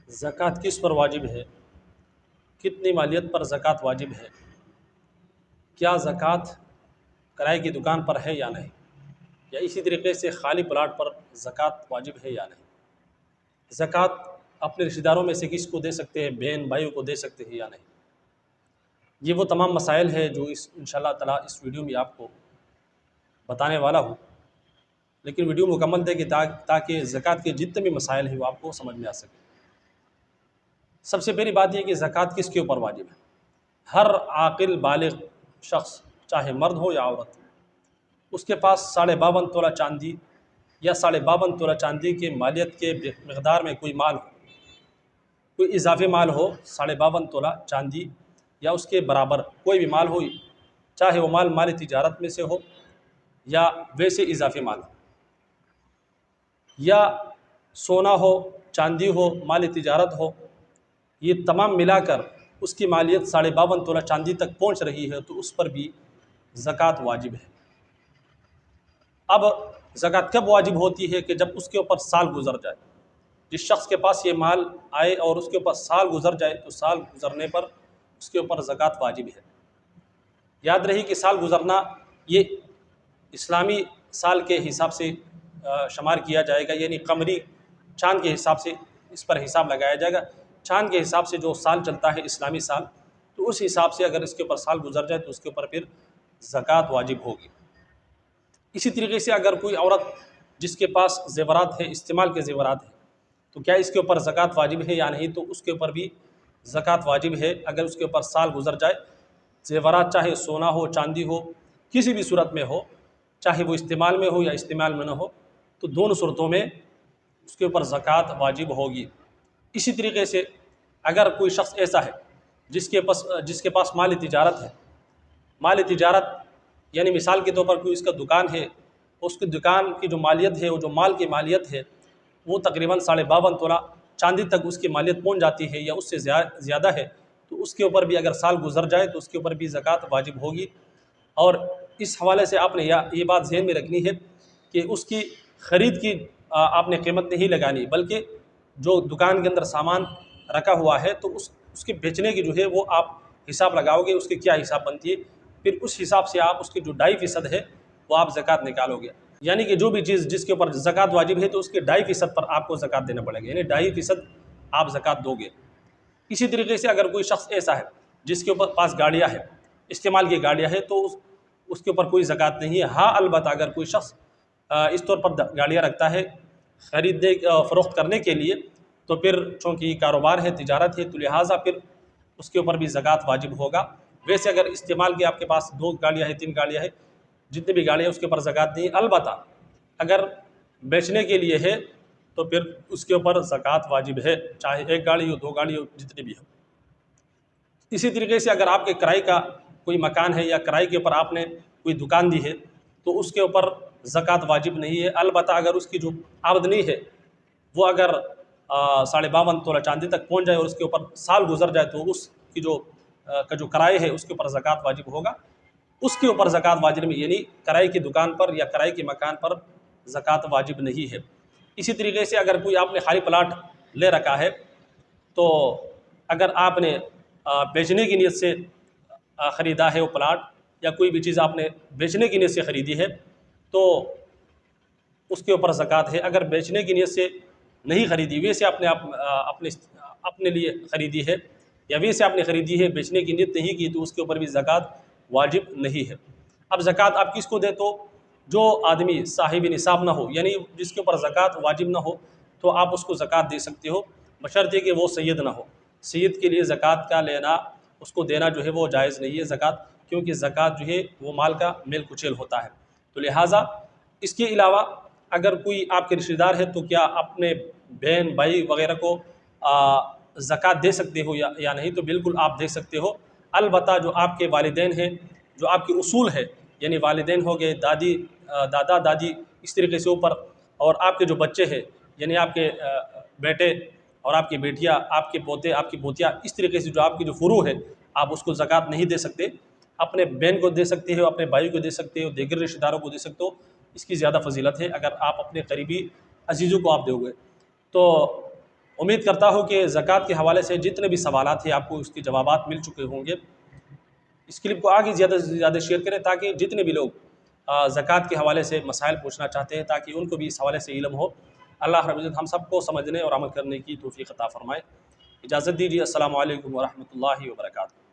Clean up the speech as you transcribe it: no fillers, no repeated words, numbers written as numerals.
زکوٰۃ کس پر واجب ہے؟ کتنی مالیت پر زکوٰۃ واجب ہے؟ کیا زکوٰۃ کرائے کی دکان پر ہے یا نہیں؟ یا اسی طریقے سے خالی پلاٹ پر زکوٰۃ واجب ہے یا نہیں؟ زکوٰۃ اپنے رشتہ داروں میں سے کس کو دے سکتے ہیں؟ بہن بھائیوں کو دے سکتے ہیں یا نہیں؟ یہ وہ تمام مسائل ہیں جو انشاءاللہ تعالیٰ اس ویڈیو میں آپ کو بتانے والا ہوں، لیکن ویڈیو مکمل دے کہ تاکہ زکوٰۃ کے جتنے بھی مسائل ہیں وہ آپ کو سمجھ میں آ سکے۔ سب سے پہلی بات یہ کہ زکوٰۃ کس کے اوپر واجب ہے؟ ہر عاقل بالغ شخص چاہے مرد ہو یا عورت، اس کے پاس 52.5 تولہ چاندی یا 52.5 تولہ چاندی کے مالیت کے مقدار میں کوئی مال ہو، کوئی اضافی مال ہو 52.5 تولہ چاندی یا اس کے برابر کوئی بھی مال ہو، چاہے وہ مال تجارت میں سے ہو یا ویسے اضافی مال ہو، یا سونا ہو، چاندی ہو، مال تجارت ہو، یہ تمام ملا کر اس کی مالیت 52.5 تولہ چاندی تک پہنچ رہی ہے تو اس پر بھی زکوٰۃ واجب ہے۔ اب زکوٰۃ کب واجب ہوتی ہے؟ کہ جب اس کے اوپر سال گزر جائے۔ جس شخص کے پاس یہ مال آئے اور اس کے اوپر سال گزر جائے تو سال گزرنے پر اس کے اوپر زکوٰۃ واجب ہے۔ یاد رہی کہ سال گزرنا یہ اسلامی سال کے حساب سے شمار کیا جائے گا، یعنی قمری چاند کے حساب سے اس پر حساب لگایا جائے گا۔ چاند کے حساب سے جو سال چلتا ہے اسلامی سال، تو اس حساب سے اگر اس کے اوپر سال گزر جائے تو اس کے اوپر پھر زکوٰۃ واجب ہوگی۔ اسی طریقے سے اگر کوئی عورت جس کے پاس زیورات ہے، استعمال کے زیورات ہیں، تو کیا اس کے اوپر زکوٰۃ واجب ہے یا نہیں؟ تو اس کے اوپر بھی زکوٰۃ واجب ہے اگر اس کے اوپر سال گزر جائے۔ زیورات چاہے سونا ہو، چاندی ہو، کسی بھی صورت میں ہو، چاہے وہ استعمال میں ہو یا استعمال میں نہ ہو، تو دونوں صورتوں میں اس کے اوپر زکوٰۃ واجب ہوگی۔ اسی طریقے سے اگر کوئی شخص ایسا ہے جس کے پاس مال تجارت ہے، مال تجارت یعنی مثال کے طور پر کوئی اس کا دکان ہے، اس کی دکان کی جو مالیت ہے، وہ جو مال کی مالیت ہے وہ تقریباً 52.5 تولہ چاندی تک اس کی مالیت پہنچ جاتی ہے یا اس سے زیادہ ہے، تو اس کے اوپر بھی اگر سال گزر جائے تو اس کے اوپر بھی زکوٰۃ واجب ہوگی۔ اور اس حوالے سے آپ نے یہ بات ذہن میں رکھنی ہے کہ اس کی خرید کی آپ نے قیمت نہیں لگانی، بلکہ جو دکان کے اندر سامان رکھا ہوا ہے تو اس کے بیچنے کی جو ہے وہ آپ حساب لگاؤ گے، اس کی کیا حساب بنتی ہے، پھر اس حساب سے آپ اس کی جو 2.5% ہے وہ آپ زکوٰۃ نکالو گے۔ یعنی کہ جو بھی چیز جس کے اوپر زکوٰۃ واجب ہے تو اس کے 2.5% پر آپ کو زکوٰۃ دینا پڑے گا، یعنی 2.5% آپ زکوٰۃ دو گے۔ اسی طریقے سے اگر کوئی شخص ایسا ہے جس کے اوپر پاس گاڑیاں ہیں، استعمال کی گاڑیاں ہیں، تو اس کے اوپر کوئی زکوٰۃ نہیں ہے۔ ہاں البتہ اگر کوئی شخص اس طور پر گاڑیاں رکھتا ہے خریدنے فروخت کرنے کے لیے، تو پھر چونکہ کاروبار ہے، تجارت ہے، تو لہٰذا پھر اس کے اوپر بھی زکوٰۃ واجب ہوگا۔ ویسے اگر استعمال کے آپ کے پاس 2 گاڑیاں ہیں، 3 گاڑیاں ہیں، جتنی بھی گاڑیاں اس کے اوپر زکوٰۃ نہیں، البتہ اگر بیچنے کے لیے ہے تو پھر اس کے اوپر زکوٰۃ واجب ہے، چاہے 1 گاڑی ہو، 2 گاڑی ہو، جتنی بھی ہو۔ اسی طریقے سے اگر آپ کے کرائے کا کوئی مکان ہے یا کرائے کے اوپر آپ نے کوئی دکان دی ہے تو اس کے اوپر زکوٰۃ واجب نہیں ہے، البتہ اگر اس کی جو آمدنی ہے وہ اگر 52.5 تولہ چاندی تک پہنچ جائے اور اس کے اوپر سال گزر جائے تو اس کی جو کرائے ہے اس کے اوپر زکوٰۃ واجب ہوگا۔ اس کے اوپر زکوٰۃ واجب نہیں، یعنی کرائے کی دکان پر یا کرائے کے مکان پر زکوٰۃ واجب نہیں ہے۔ اسی طریقے سے اگر کوئی آپ نے خالی پلاٹ لے رکھا ہے تو اگر آپ نے بیچنے کی نیت سے خریدا ہے وہ پلاٹ، یا کوئی بھی چیز آپ نے بیچنے کی نیت سے خریدی ہے تو اس کے اوپر زکوٰۃ ہے۔ اگر بیچنے کی نیت سے نہیں خریدی، ویسے آپ نے اپنے لیے خریدی ہے یا ویسے آپ نے خریدی ہے، بیچنے کی نیت نہیں کی، تو اس کے اوپر بھی زکوٰۃ واجب نہیں ہے۔ اب زکوٰۃ آپ کس کو دے؟ تو جو آدمی صاحب نصاب نہ ہو، یعنی جس کے اوپر زکوٰۃ واجب نہ ہو، تو آپ اس کو زکوٰۃ دے سکتے ہو، بشرطے کہ وہ سید نہ ہو۔ سید کے لیے زکوٰۃ کا لینا، اس کو دینا جو ہے وہ جائز نہیں ہے زکوٰۃ، کیونکہ زکوٰۃ جو ہے وہ مال کا میل کچیل ہوتا ہے۔ تو لہٰذا اس کے علاوہ اگر کوئی آپ کے رشتہ دار ہے تو کیا اپنے بہن بھائی وغیرہ کو زکوٰۃ دے سکتے ہو یا نہیں؟ تو بالکل آپ دے سکتے ہو، البتہ جو آپ کے والدین ہیں، جو آپ کے اصول ہے، یعنی والدین ہو گئے، دادا دادی، اس طریقے سے اوپر، اور آپ کے جو بچے ہیں، یعنی آپ کے بیٹے اور آپ کی بیٹیاں، آپ کے پوتے، آپ کی پوتیاں، اس طریقے سے جو آپ کی جو فروع ہے، آپ اس کو زکوٰۃ نہیں دے سکتے۔ اپنے بہن کو دے سکتے ہو، اپنے بھائی کو دے سکتے ہو، دیگر رشتہ داروں کو دے سکتے ہو، اس کی زیادہ فضیلت ہے اگر آپ اپنے قریبی عزیزوں کو آپ دو گے۔ تو امید کرتا ہوں کہ زکوٰۃ کے حوالے سے جتنے بھی سوالات ہیں آپ کو اس کے جوابات مل چکے ہوں گے۔ اس کلپ کو آگے زیادہ سے زیادہ شیئر کریں تاکہ جتنے بھی لوگ زکوٰۃ کے حوالے سے مسائل پوچھنا چاہتے ہیں تاکہ ان کو بھی اس حوالے سے علم ہو۔ اللہ رب العزت ہم سب کو سمجھنے اور عمل کرنے کی توفیق عطا فرمائے۔ اجازت دیجیے، السلام علیکم ورحمۃ اللہ وبرکاتہ۔